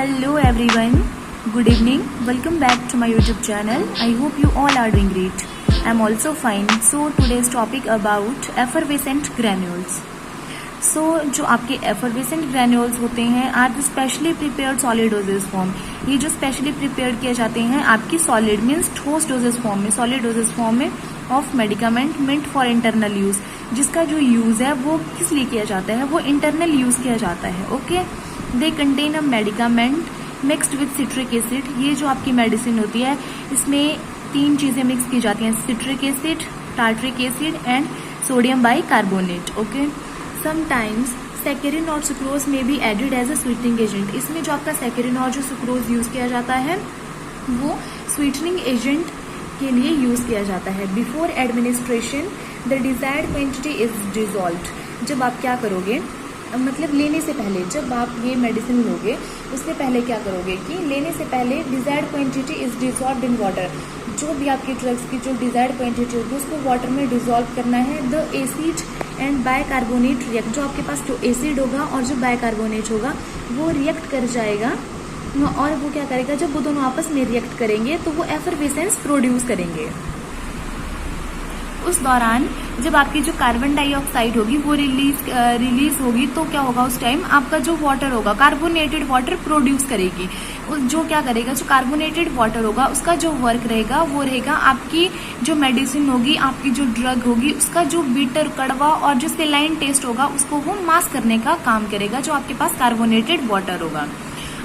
Hello everyone, good evening, welcome back to my YouTube channel. I hope you all are doing great. I'm also fine. So today's topic about effervescent granules. So जो आपके effervescent granules होते हैं are the specially prepared solid dosage form. ये जो specially prepared किए जाते हैं आपकी solid means ठोस dosage form में, solid dosage form में of medicament meant for internal use. जिसका जो यूज है वो किस लिए किया जाता है, वो इंटरनल यूज किया जाता है. Okay, they contain a medicament mixed with citric acid. ये जो आपकी मेडिसिन होती है इसमें 3 चीजें मिक्स की जाती हैं, citric acid, tartaric acid and sodium bicarbonate. Okay, sometimes saccharin और सुक्रोज में भी added as a sweetening agent. इसमें जो आपका सैकरिन और जो सुक्रोज यूज किया जाता है वो स्वीटनिंग एजेंट के लिए यूज किया जाता है. Before administration the desired quantity is dissolved. जब आप क्या करोगे, मतलब लेने से पहले, जब आप ये मेडिसिन लोगे उससे पहले क्या करोगे कि लेने से पहले desired quantity is dissolved in water. जो भी आपकी ड्रग्स की जो डिजायर्ड क्वांटिटी होगी उसको वाटर में डिजॉल्व करना है. The acid and bicarbonate react. जो आपके पास जो एसिड होगा और जो बाइकार्बोनेट होगा वो रिएक्ट कर जाएगा और वो क्या करेगा, जब वो दोनों आपस में रिएक्ट करेंगे तो वो एफरवेसेंस प्रोड्यूस करेंगे. उस दौरान जब आपकी जो कार्बन डाइऑक्साइड होगी वो रिलीज होगी तो क्या होगा, उस टाइम आपका जो वाटर होगा कार्बोनेटेड वाटर प्रोड्यूस करेगी. जो क्या करेगा, जो कार्बोनेटेड वाटर होगा उसका जो वर्क रहेगा वो रहेगा आपकी जो मेडिसिन होगी, आपकी जो ड्रग होगी उसका जो बीटर, कड़वा और जो सेलाइन टेस्ट होगा उसको वो मास्क करने का काम करेगा जो आपके पास कार्बोनेटेड वाटर होगा.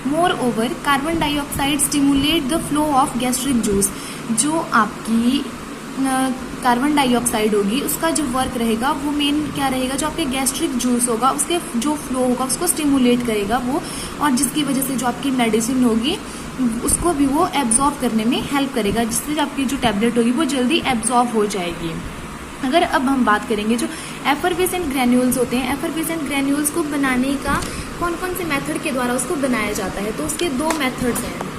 More over carbon dioxide stimulate the flow of gastric juice. जो आपकी कार्बन डाइऑक्साइड होगी उसका जो वर्क रहेगा वो मेन क्या रहेगा, जो आपके गैस्ट्रिक जूस होगा उसके जो फ्लो होगा उसको स्टिमुलेट करेगा वो, और जिसकी वजह से जो आपकी मेडिसिन होगी उसको भी वो एब्जॉर्ब करने में हेल्प करेगा, जिससे आपकी जो टैबलेट होगी वो जल्दी एब्जॉर्ब हो जाएगी. अगर अब हम बात करेंगे जो एफरवेसेंट ग्रैन्यूल्स होते हैं, एफरवेसेंट ग्रैन्यूल्स को बनाने का कौन कौन से मेथड के द्वारा उसको बनाया जाता है, तो उसके 2 मेथड्स हैं.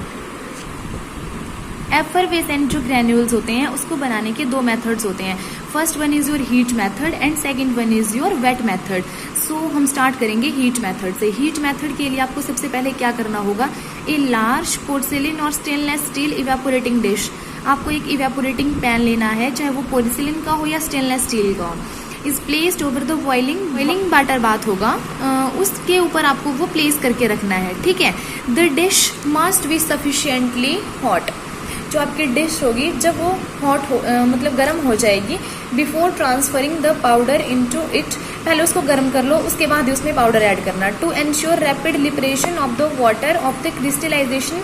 एफरवेसेंट जो ग्रैन्यूल्स होते हैं उसको बनाने के 2 मेथड्स होते हैं. First one is your heat method and second one is your wet method. So हम स्टार्ट करेंगे हीट मेथड से. हीट मेथड के लिए आपको सबसे पहले क्या करना होगा, ए लार्ज पोर्सिलिन और स्टेनलेस स्टील इवेपोरेटिंग डिश. आपको एक इवेपोरेटिंग पैन लेना है, चाहे वो पोर्सिलिन का हो या स्टेनलेस स्टील का हो. Is placed over the boiling water bath होगा, उसके ऊपर आपको वो प्लेस करके रखना है. ठीक है, the dish must be sufficiently hot. जो आपकी डिश होगी जब वो हॉट हो मतलब गर्म हो जाएगी, before transferring the powder into it, पहले उसको गर्म कर लो उसके बाद उसमें पाउडर ऐड करना. To ensure rapid liberation of the water of the crystallization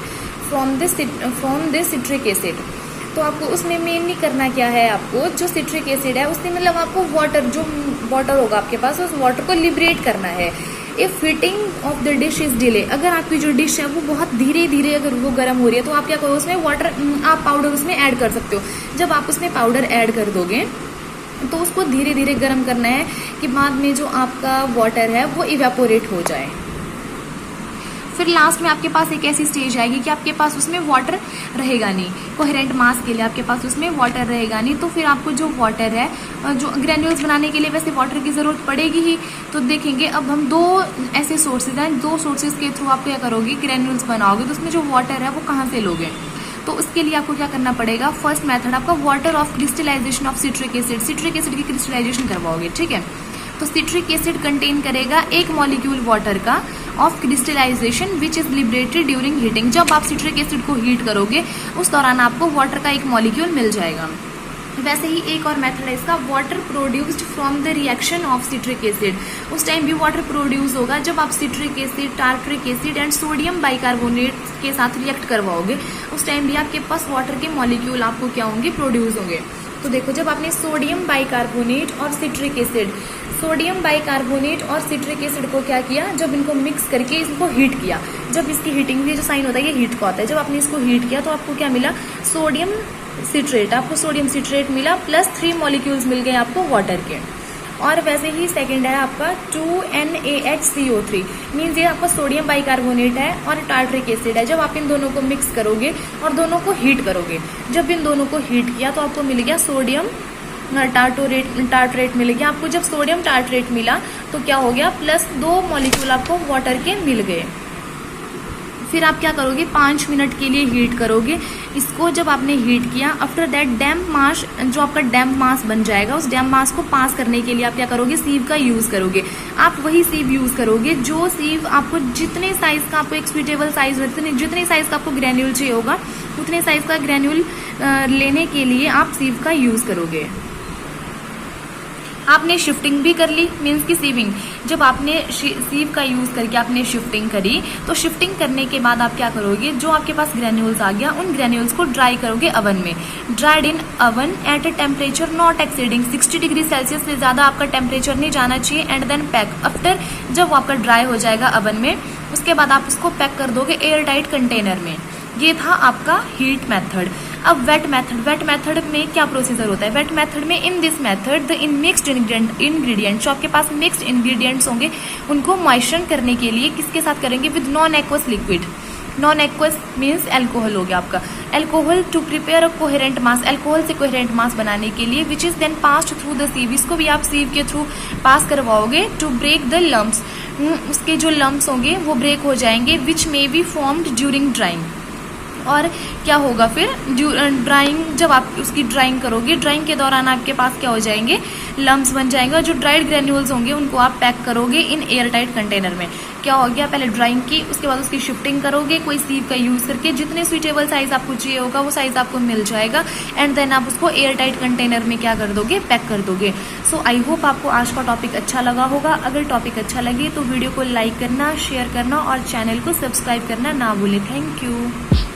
from the citric acid. तो आपको उसमें मेनली करना क्या है, आपको जो सिट्रिक एसिड है उसमें मतलब आपको वाटर होगा आपके पास, उस वाटर को लिबरेट करना है. If heating of the dish is delay, अगर आपकी जो डिश है वो बहुत धीरे धीरे अगर वो गर्म हो रही है तो आप क्या करो, उसमें आप पाउडर उसमें ऐड कर सकते हो. जब आप उसमें पाउडर ऐड कर दोगे तो उसको धीरे धीरे गर्म करना है कि बाद में जो आपका वाटर है वो इवेपोरेट हो जाए. फिर लास्ट में आपके पास एक ऐसी स्टेज आएगी कि आपके पास उसमें वाटर रहेगा नहीं, कोहेरेंट मास के लिए आपके पास उसमें वाटर रहेगा नहीं. तो फिर आपको जो वाटर है, जो ग्रैन्यूल्स बनाने के लिए वैसे वाटर की जरूरत पड़ेगी ही. तो देखेंगे अब हम 2 ऐसे सोर्सेज हैं, 2 सोर्सेज के थ्रू आप क्या करोगे, ग्रैन्यूल्स बनाओगे तो उसमें जो वाटर है वो कहाँ से लोगे. तो उसके लिए आपको क्या करना पड़ेगा, फर्स्ट मेथड आपका water of crystallization of citric acid. Citric acid की क्रिस्टलाइजेशन करवाओगे. ठीक है, तो सिट्रिक एसिड कंटेन करेगा एक मॉलिक्यूल वाटर का of crystallization which is liberated during heating. जब आप सिट्रिक एसिड को हीट करोगे उस दौरान आपको वाटर का एक मॉलिक्यूल मिल जाएगा. वैसे ही एक और मेथड है इसका, water produced from the reaction of citric acid. उस टाइम भी वाटर प्रोड्यूस होगा जब आप citric acid, tartaric acid and sodium bicarbonate के साथ रिएक्ट करवाओगे. उस टाइम भी आपके पास वाटर के मॉलिक्यूल आपको क्या होंगे, प्रोड्यूस होंगे. तो देखो, जब आपने सोडियम बाइकार्बोनेट और सिट्रिक एसिड को क्या किया, जब इनको मिक्स करके इसको हीट किया, जब इसकी हीटिंग भी जो साइन होता है ये हीट का होता है, जब आपने इसको हीट किया तो आपको क्या मिला, सोडियम सिट्रेट. आपको सोडियम सिट्रेट मिला प्लस 3 मॉलिक्यूल्स मिल गए आपको वाटर के. और वैसे ही सेकंड है आपका 2NaHCO3, मीन्स ये आपका सोडियम बाइकार्बोनेट है और टार्ट्रिक एसिड है. जब आप इन दोनों को मिक्स करोगे और दोनों को हीट करोगे, जब इन दोनों को हीट किया तो आपको मिल गया सोडियम टार्ट्रेट मिल गया. आपको जब सोडियम टार्ट्रेट मिला तो क्या हो गया, प्लस 2 मॉलिक्यूल आपको वाटर के मिल गए. फिर आप क्या करोगे, 5 मिनट के लिए हीट करोगे इसको। जब आपने हीट किया, आफ्टर दैट डैम्प मास, जो आपका डैम्प मास बन जाएगा, उस डैम्प मास को पास करने के लिए आप क्या करोगे, सीव का यूज करोगे। आप वही सीव यूज करोगे जो सीव आपको जितने साइज का आपको एक स्वीटेबल साइज, जितने साइज का आपको ग्रेन्यूल चाहिए होगा उतने साइज का ग्रेन्यूल लेने के लिए आप सीव का यूज करोगे। आपने शिफ्टिंग भी कर ली, मीन्स की सीविंग। जब आपने सीव का यूज करके आपने शिफ्टिंग करी, तो शिफ्टिंग करने के बाद आप क्या करोगे, जो आपके पास ग्रेन्यूल्स आ गया उन ग्रेन्यूल्स को ड्राई करोगे अवन में। Dried in oven at a temperature not exceeding 60 degree Celsius से ज्यादा आपका टेम्परेचर नहीं जाना चाहिए। एंड देन पैक, आफ्टर जब वो आपका ड्राई हो जाएगा अवन में, उसके बाद आप उसको पैक कर दोगे एयर टाइट कंटेनर में। ये था आपका हीट मेथड। अब वेट मेथड में क्या प्रोसीजर होता है। वेट मेथड में, in this method the in mixed ingredient, जो आपके पास मिक्स्ड इंग्रेडिएंट्स होंगे उनको मॉइस्चर करने के लिए किसके साथ करेंगे, with non aqueous liquid. Non aqueous means alcohol हो गया आपका। Alcohol to prepare a coherent mass, alcohol से कोहेरेंट मास बनाने के लिए, which is then passed through the sieve, इसको भी आप सीव के थ्रू पास करवाओगे। टू ब्रेक द लम्प्स, उसके जो लम्प्स होंगे वो ब्रेक हो जाएंगे, which may be formed during drying. और क्या होगा फिर, ड्राइंग, जब आप उसकी ड्राइंग करोगे, ड्राइंग के दौरान आपके पास क्या हो जाएंगे, लम्प्स बन जाएंगे। और जो ड्राइड ग्रेन्यूल्स होंगे उनको आप पैक करोगे इन एयर टाइट कंटेनर में। क्या हो गया, पहले ड्राइंग की, उसके बाद उसकी शिफ्टिंग करोगे कोई सीव का यूज करके, जितने सुइटेबल साइज आपको चाहिए होगा वो साइज आपको मिल जाएगा। एंड देन आप उसको एयर टाइट कंटेनर में क्या कर दोगे, पैक कर दोगे। सो आई होप आपको आज का टॉपिक अच्छा लगा होगा। अगर टॉपिक अच्छा लगे तो वीडियो को लाइक करना, शेयर करना और चैनल को सब्सक्राइब करना ना भूलें। Thank you.